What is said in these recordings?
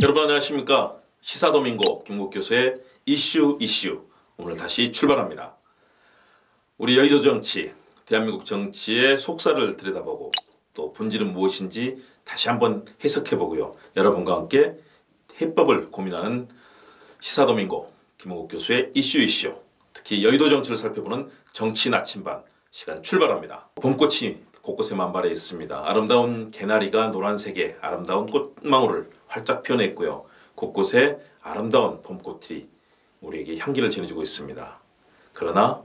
여러분 안녕하십니까? 시사도민고 김국 교수의 이슈 오늘 다시 출발합니다. 우리 여의도 정치, 대한민국 정치의 속살을 들여다보고 또 본질은 무엇인지 다시 한번 해석해보고요. 여러분과 함께 해법을 고민하는 시사도민고 김국 교수의 이슈 특히 여의도 정치를 살펴보는 정치 나침반 시간 출발합니다. 봄꽃이 곳곳에 만발해 있습니다. 아름다운 개나리가 노란색의 아름다운 꽃망울을 활짝 피워냈고요. 곳곳에 아름다운 봄꽃이 우리에게 향기를 전해주고 있습니다. 그러나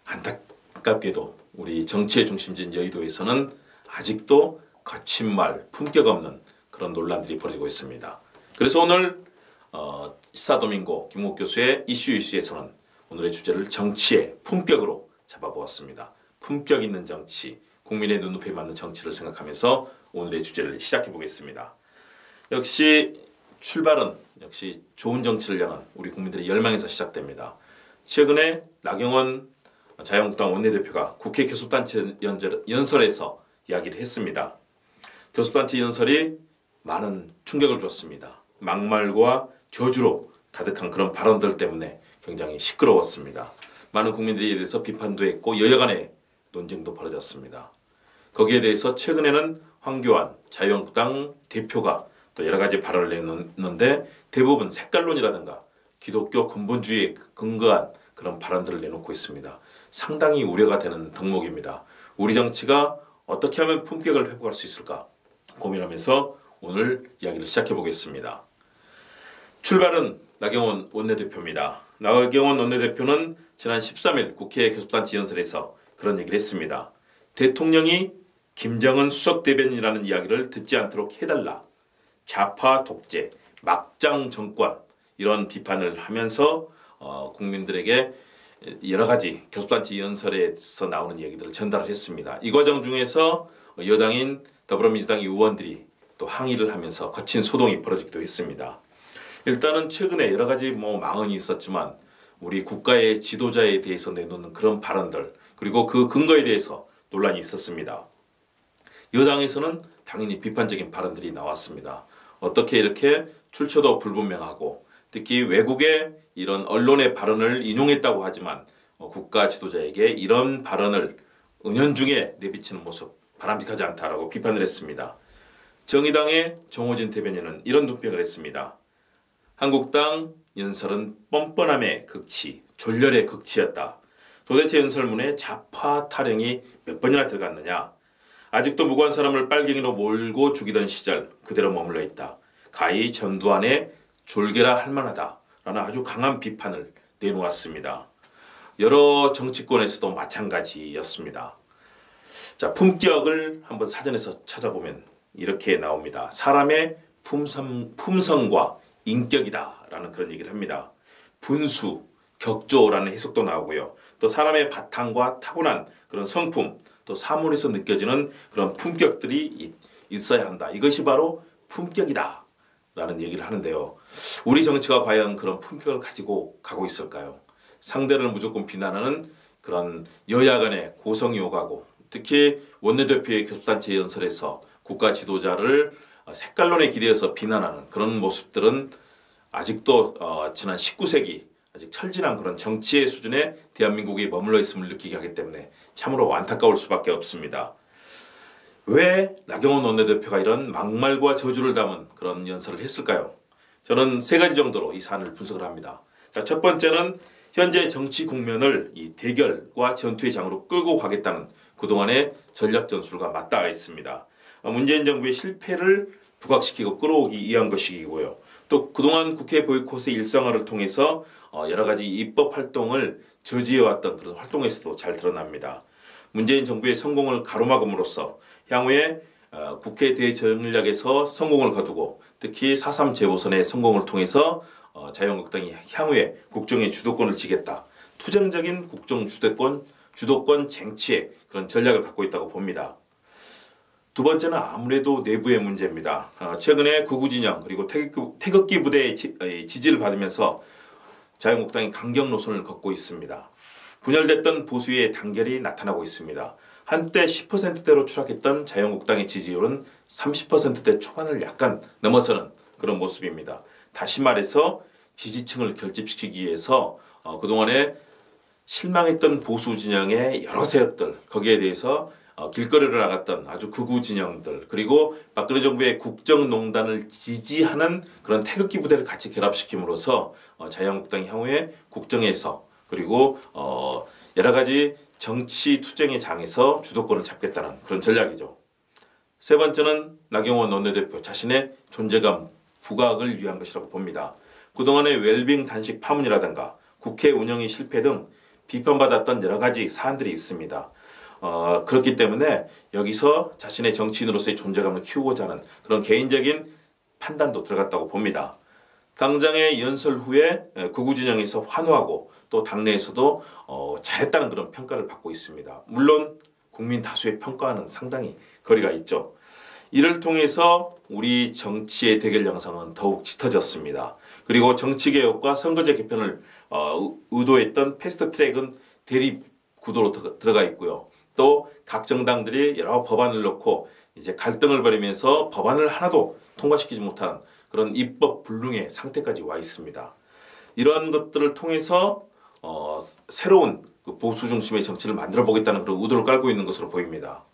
안타깝게도 우리 정치의 중심지인 여의도에서는 아직도 거친 말, 품격 없는 그런 논란들이 벌어지고 있습니다. 그래서 오늘 시사도민고 김국 교수의 이슈에서는 오늘의 주제를 정치의 품격으로 잡아보았습니다. 품격 있는 정치, 국민의 눈높이에 맞는 정치를 생각하면서 오늘의 주제를 시작해 보겠습니다. 역시 출발은 역시 좋은 정치를 향한 우리 국민들의 열망에서 시작됩니다. 최근에 나경원 자유한국당 원내대표가 국회 교섭단체 연설에서 이야기를 했습니다. 교섭단체 연설이 많은 충격을 줬습니다. 막말과 저주로 가득한 그런 발언들 때문에 굉장히 시끄러웠습니다. 많은 국민들에 대해서 비판도 했고 여야 간의 논쟁도 벌어졌습니다. 거기에 대해서 최근에는 황교안 자유한국당 대표가 또 여러 가지 발언을 내놓는데 대부분 색깔론이라든가 기독교 근본주의에 근거한 그런 발언들을 내놓고 있습니다. 상당히 우려가 되는 덕목입니다. 우리 정치가 어떻게 하면 품격을 회복할 수 있을까 고민하면서 오늘 이야기를 시작해 보겠습니다. 출발은 나경원 원내대표입니다. 나경원 원내대표는 지난 13일 국회 교섭단체 연설에서 그런 얘기를 했습니다. 대통령이 김정은 수석대변인이라는 이야기를 듣지 않도록 해달라. 좌파 독재, 막장 정권 이런 비판을 하면서 국민들에게 여러 가지 교섭단체 연설에서 나오는 얘기들을 전달을 했습니다. 이 과정 중에서 여당인 더불어민주당 의원들이 또 항의를 하면서 거친 소동이 벌어지기도 했습니다. 일단은 최근에 여러 가지 망언이 있었지만 우리 국가의 지도자에 대해서 내놓는 그런 발언들 그리고 그 근거에 대해서 논란이 있었습니다. 여당에서는 당연히 비판적인 발언들이 나왔습니다. 어떻게 이렇게 출처도 불분명하고 특히 외국의 이런 언론의 발언을 인용했다고 하지만 국가 지도자에게 이런 발언을 은연중에 내비치는 모습 바람직하지 않다라고 비판을 했습니다. 정의당의 정호진 대변인은 이런 논평을 했습니다. 한국당 연설은 뻔뻔함의 극치, 졸렬의 극치였다. 도대체 연설문에 좌파 타령이 몇 번이나 들어갔느냐. 아직도 무고한 사람을 빨갱이로 몰고 죽이던 시절 그대로 머물러 있다. 가히 전두환의 졸개라 할 만하다. 라는 아주 강한 비판을 내놓았습니다. 여러 정치권에서도 마찬가지였습니다. 자, 품격을 한번 사전에서 찾아보면 이렇게 나옵니다. 사람의 품성과 인격이다 라는 그런 얘기를 합니다. 분수, 격조라는 해석도 나오고요. 또 사람의 바탕과 타고난 그런 성품, 또 사물에서 느껴지는 그런 품격들이 있어야 한다. 이것이 바로 품격이다 라는 얘기를 하는데요. 우리 정치가 과연 그런 품격을 가지고 가고 있을까요? 상대를 무조건 비난하는 그런 여야 간의 고성이 오가고 특히 원내대표의 교섭단체 연설에서 국가 지도자를 색깔론에 기대어서 비난하는 그런 모습들은 아직도 지난 19세기 아직 철진한 그런 정치의 수준에 대한민국이 머물러 있음을 느끼게 하기 때문에 참으로 안타까울 수밖에 없습니다. 왜 나경원 원내대표가 이런 막말과 저주를 담은 그런 연설을 했을까요? 저는 세 가지 정도로 이 사안을 분석을 합니다. 자, 첫 번째는 현재 정치 국면을 이 대결과 전투의 장으로 끌고 가겠다는 그동안의 전략 전술과 맞닿아 있습니다. 문재인 정부의 실패를 부각시키고 끌어오기 위한 것이고요. 또 그동안 국회 보이콧의 일상화를 통해서 여러 가지 입법 활동을 저지해왔던 그런 활동에서도 잘 드러납니다. 문재인 정부의 성공을 가로막음으로써 향후에 국회 대전략에서 성공을 거두고 특히 4.3 재보선의 성공을 통해서 자유한국당이 향후에 국정의 주도권을 쥐겠다. 투쟁적인 국정 주도권 쟁취의 그런 전략을 갖고 있다고 봅니다. 두 번째는 아무래도 내부의 문제입니다. 최근에 극우 진영 그리고 태극기 부대의 지지를 받으면서 자유한국당이 강경 노선을 걷고 있습니다. 분열됐던 보수의 단결이 나타나고 있습니다. 한때 10%대로 추락했던 자유한국당의 지지율은 30%대 초반을 약간 넘어서는 그런 모습입니다. 다시 말해서 지지층을 결집시키기 위해서 그동안에 실망했던 보수 진영의 여러 세력들, 거기에 대해서 길거리로 나갔던 아주 극우 진영들, 그리고 박근혜 정부의 국정농단을 지지하는 그런 태극기 부대를 같이 결합시킴으로써 자유한국당이 향후에 국정에서, 그리고 여러 가지 정치 투쟁의 장에서 주도권을 잡겠다는 그런 전략이죠. 세 번째는 나경원 원내대표 자신의 존재감 부각을 위한 것이라고 봅니다. 그동안의 웰빙 단식 파문이라든가 국회 운영이 실패 등 비판받았던 여러 가지 사안들이 있습니다. 그렇기 때문에 여기서 자신의 정치인으로서의 존재감을 키우고자 하는 그런 개인적인 판단도 들어갔다고 봅니다. 당장의 연설 후에 극우 진영에서 환호하고 또 당내에서도 잘했다는 그런 평가를 받고 있습니다. 물론 국민 다수의 평가와는 상당히 거리가 있죠. 이를 통해서 우리 정치의 대결 양상은 더욱 짙어졌습니다. 그리고 정치개혁과 선거제 개편을 의도했던 패스트트랙은 대립 구도로 들어가 있고요. 또 각 정당들이 여러 법안을 넣고 이제 갈등을 벌이면서 법안을 하나도 통과시키지 못하는 그런 입법 불능의 상태까지 와 있습니다. 이런 것들을 통해서 새로운 그 보수 중심의 정치를 만들어 보겠다는 그런 의도를 깔고 있는 것으로 보입니다.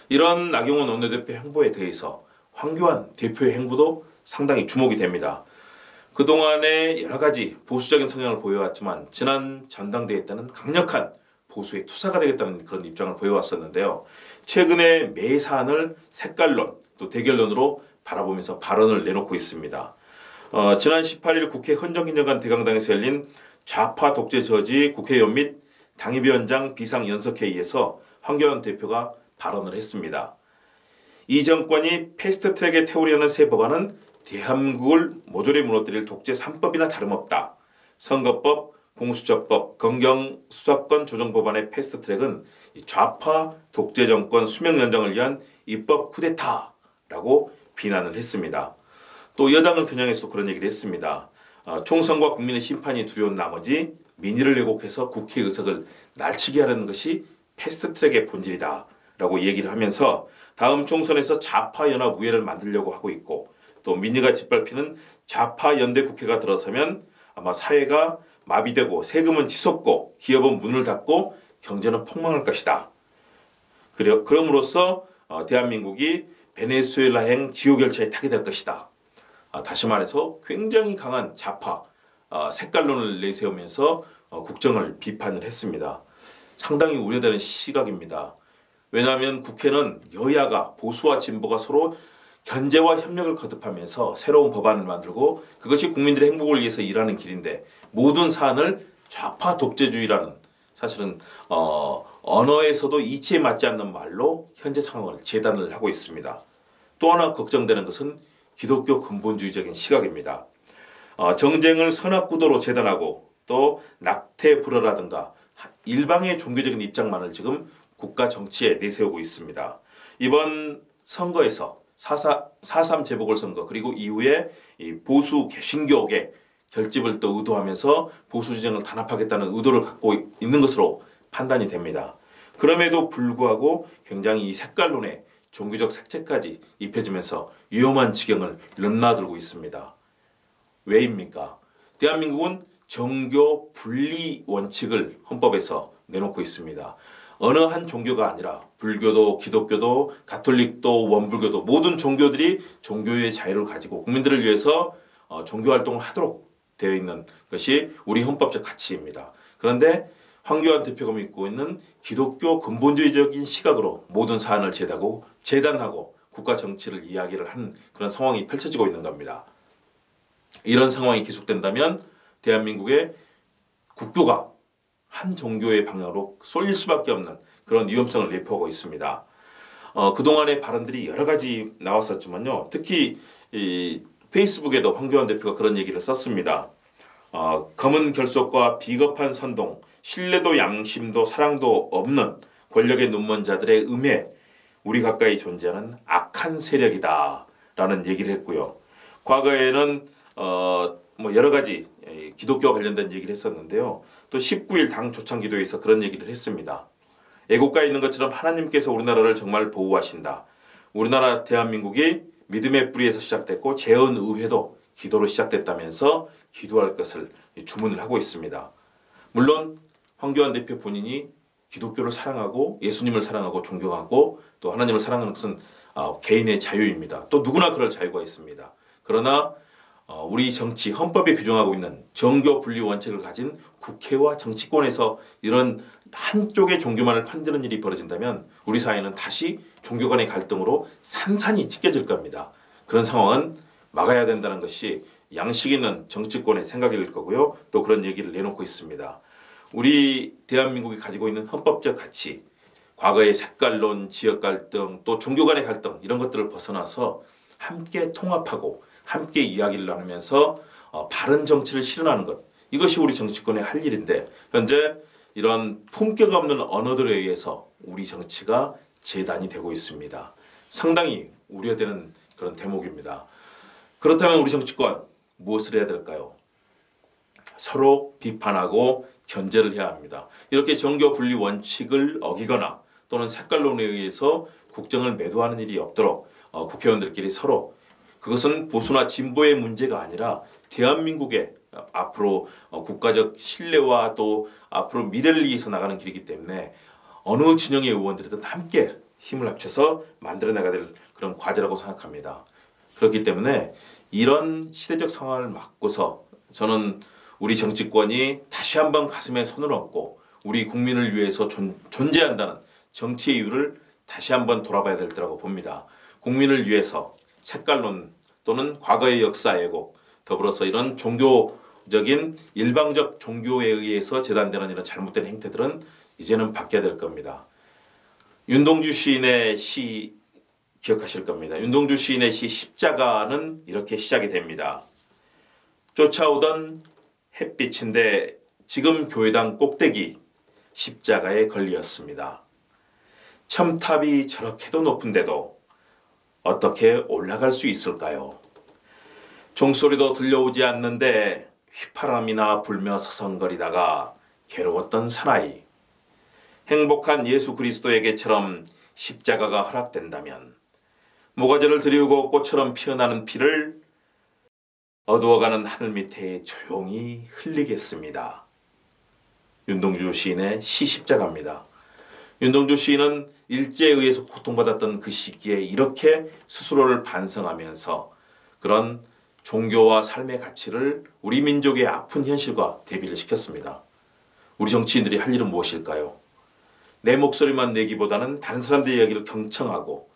이런 나경원 원내대표 행보에 대해서 황교안 대표의 행보도 상당히 주목이 됩니다. 그동안에 여러 가지 보수적인 성향을 보여왔지만 지난 전당대회 때는 강력한 보수의 투사가 되겠다는 그런 입장을 보여왔었는데요. 최근에 매 사안을 색깔론 또 대결론으로 바라보면서 발언을 내놓고 있습니다. 지난 18일 국회 헌정기념관 대강당에서 열린 좌파 독재 저지 국회의원 및 당협위원장 비상연석회의에서 황교안 대표가 발언을 했습니다. 이 정권이 패스트트랙에 태우려는 새 법안은 대한민국을 모조리 무너뜨릴 독재 3법이나 다름없다. 선거법, 공수처법, 검경수사권 조정법안의 패스트트랙은 좌파 독재 정권 수명 연장을 위한 입법 쿠데타라고 비난을 했습니다. 또 여당을 겨냥해서 그런 얘기를 했습니다. 총선과 국민의 심판이 두려운 나머지 민의를 왜곡해서 국회 의석을 날치게 하려는 것이 패스트트랙의 본질이다 라고 얘기를 하면서 다음 총선에서 좌파연합의회를 만들려고 하고 있고 또 민의가 짓밟히는 좌파연대 국회가 들어서면 아마 사회가 마비되고 세금은 치솟고 기업은 문을 닫고 경제는 폭망할 것이다. 그럼으로써 대한민국이 베네수엘라행 지옥열차에 타게 될 것이다. 다시 말해서 굉장히 강한 좌파 색깔론을 내세우면서 국정을 비판을 했습니다. 상당히 우려되는 시각입니다. 왜냐하면 국회는 여야가 보수와 진보가 서로 견제와 협력을 거듭하면서 새로운 법안을 만들고 그것이 국민들의 행복을 위해서 일하는 길인데 모든 사안을 좌파 독재주의라는 사실은 언어에서도 이치에 맞지 않는 말로 현재 상황을 재단을 하고 있습니다. 또 하나 걱정되는 것은 기독교 근본주의적인 시각입니다. 정쟁을 선악구도로 재단하고 또 낙태 불허라든가 일방의 종교적인 입장만을 지금 국가 정치에 내세우고 있습니다. 이번 선거에서 4.3 재보궐선거 그리고 이후에 이 보수 개신교계 결집을 또 의도하면서 보수 진영을 단합하겠다는 의도를 갖고 있는 것으로 판단이 됩니다. 그럼에도 불구하고 굉장히 이 색깔론에 종교적 색채까지 입혀지면서 위험한 지경을 넘나들고 있습니다. 왜입니까? 대한민국은 종교 분리 원칙을 헌법에서 내놓고 있습니다. 어느 한 종교가 아니라 불교도 기독교도 가톨릭도 원불교도 모든 종교들이 종교의 자유를 가지고 국민들을 위해서 종교활동을 하도록 되어 있는 것이 우리 헌법적 가치입니다. 그런데 황교안 대표가 믿고 있는 기독교 근본주의적인 시각으로 모든 사안을 재단하고 국가 정치를 이야기를 하는 그런 상황이 펼쳐지고 있는 겁니다. 이런 상황이 계속된다면 대한민국의 국교가 한 종교의 방향으로 쏠릴 수밖에 없는 그런 위험성을 내포하고 있습니다. 그동안의 발언들이 여러 가지 나왔었지만요. 특히 이 페이스북에도 황교안 대표가 그런 얘기를 썼습니다. 검은 결속과 비겁한 선동, 신뢰도 양심도 사랑도 없는 권력의 눈먼 자들의 음해, 우리 가까이 존재하는 악한 세력이다 라는 얘기를 했고요. 과거에는 여러 가지 기독교와 관련된 얘기를 했었는데요. 또 19일 당 초창기도에서 그런 얘기를 했습니다. 애국가에 있는 것처럼 하나님께서 우리나라를 정말 보호하신다. 우리나라 대한민국이 믿음의 뿌리에서 시작됐고 재헌의회도 기도로 시작됐다면서 기도할 것을 주문을 하고 있습니다. 물론 황교안 대표 본인이 기독교를 사랑하고 예수님을 사랑하고 존경하고 또 하나님을 사랑하는 것은 개인의 자유입니다. 또 누구나 그럴 자유가 있습니다. 그러나 우리 정치 헌법에 규정하고 있는 정교 분리 원칙을 가진 국회와 정치권에서 이런 한쪽의 종교만을 편드는 일이 벌어진다면 우리 사회는 다시 종교 간의 갈등으로 산산이 찢겨질 겁니다. 그런 상황은 막아야 된다는 것이 양식 있는 정치권의 생각일 거고요. 또 그런 얘기를 내놓고 있습니다. 우리 대한민국이 가지고 있는 헌법적 가치, 과거의 색깔론, 지역 갈등, 또 종교 간의 갈등 이런 것들을 벗어나서 함께 통합하고 함께 이야기를 나누면서 바른 정치를 실현하는 것, 이것이 우리 정치권의 할 일인데 현재 이런 품격 없는 언어들에 의해서 우리 정치가 재단이 되고 있습니다. 상당히 우려되는 그런 대목입니다. 그렇다면 우리 정치권 무엇을 해야 될까요? 서로 비판하고 견제를 해야 합니다. 이렇게 정교 분리 원칙을 어기거나 또는 색깔론에 의해서 국정을 매도하는 일이 없도록 국회의원들끼리 서로, 그것은 보수나 진보의 문제가 아니라 대한민국의 앞으로 국가적 신뢰와 또 앞으로 미래를 위해서 나가는 길이기 때문에 어느 진영의 의원들이든 함께 힘을 합쳐서 만들어 나가야 될 그런 과제라고 생각합니다. 그렇기 때문에 이런 시대적 상황을 맞고서 저는 우리 정치권이 다시 한번 가슴에 손을 얹고 우리 국민을 위해서 존재한다는 정치의 이유를 다시 한번 돌아봐야 될 때라고 봅니다. 국민을 위해서 색깔론 또는 과거의 역사 왜곡, 더불어서 이런 종교적인 일방적 종교에 의해서 재단되는 이런 잘못된 행태들은 이제는 바뀌어야 될 겁니다. 윤동주 시인의 시 기억하실 겁니다. 윤동주 시인의 시 십자가는 이렇게 시작이 됩니다. 쫓아오던 햇빛인데 지금 교회당 꼭대기 십자가에 걸리었습니다. 첨탑이 저렇게도 높은데도 어떻게 올라갈 수 있을까요? 종소리도 들려오지 않는데 휘파람이나 불며 서성거리다가 괴로웠던 사나이. 행복한 예수 그리스도에게처럼 십자가가 허락된다면 모가지를 들이우고 꽃처럼 피어나는 피를 어두워가는 하늘 밑에 조용히 흘리겠습니다. 윤동주 시인의 시 십자가입니다. 윤동주 시인은 일제에 의해서 고통받았던 그 시기에 이렇게 스스로를 반성하면서 그런 종교와 삶의 가치를 우리 민족의 아픈 현실과 대비를 시켰습니다. 우리 정치인들이 할 일은 무엇일까요? 내 목소리만 내기보다는 다른 사람들의 이야기를 경청하고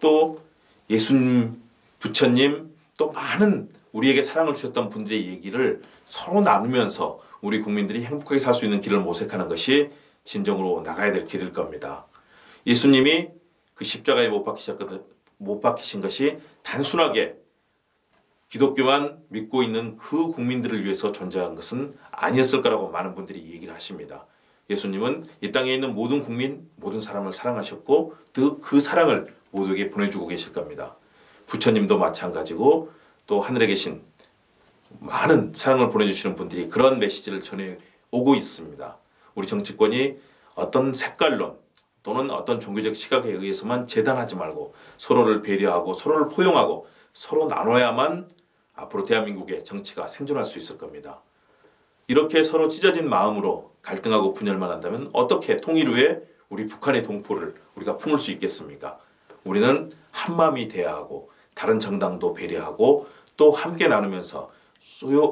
또 예수님, 부처님, 또 많은 우리에게 사랑을 주셨던 분들의 얘기를 서로 나누면서 우리 국민들이 행복하게 살 수 있는 길을 모색하는 것이 진정으로 나가야 될 길일 겁니다. 예수님이 그 십자가에 못 박히신 것이 단순하게 기독교만 믿고 있는 그 국민들을 위해서 존재한 것은 아니었을 거라고 많은 분들이 얘기를 하십니다. 예수님은 이 땅에 있는 모든 국민, 모든 사람을 사랑하셨고 또 그 사랑을 모두에게 보내주고 계실 겁니다. 부처님도 마찬가지고 또 하늘에 계신 많은 사랑을 보내주시는 분들이 그런 메시지를 전해오고 있습니다. 우리 정치권이 어떤 색깔론 또는 어떤 종교적 시각에 의해서만 재단하지 말고 서로를 배려하고 서로를 포용하고 서로 나눠야만 앞으로 대한민국의 정치가 생존할 수 있을 겁니다. 이렇게 서로 찢어진 마음으로 갈등하고 분열만 한다면 어떻게 통일 후에 우리 북한의 동포를 우리가 품을 수 있겠습니까? 우리는 한마음이 돼야 하고 다른 정당도 배려하고 또 함께 나누면서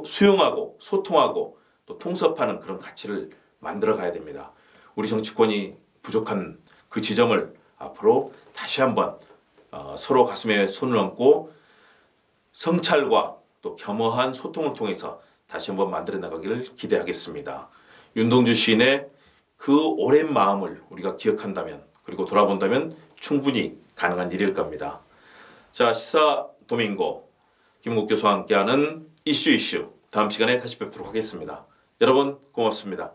수용하고 소통하고 또 통섭하는 그런 가치를 만들어 가야 됩니다. 우리 정치권이 부족한 그 지점을 앞으로 다시 한번 서로 가슴에 손을 얹고 성찰과 또 겸허한 소통을 통해서 다시 한번 만들어 나가기를 기대하겠습니다. 윤동주 시인의 그 오랜 마음을 우리가 기억한다면 그리고 돌아본다면 충분히 가능한 일일 겁니다. 자, 시사 도밍고 김국 교수와 함께하는 이슈 다음 시간에 다시 뵙도록 하겠습니다. 여러분 고맙습니다.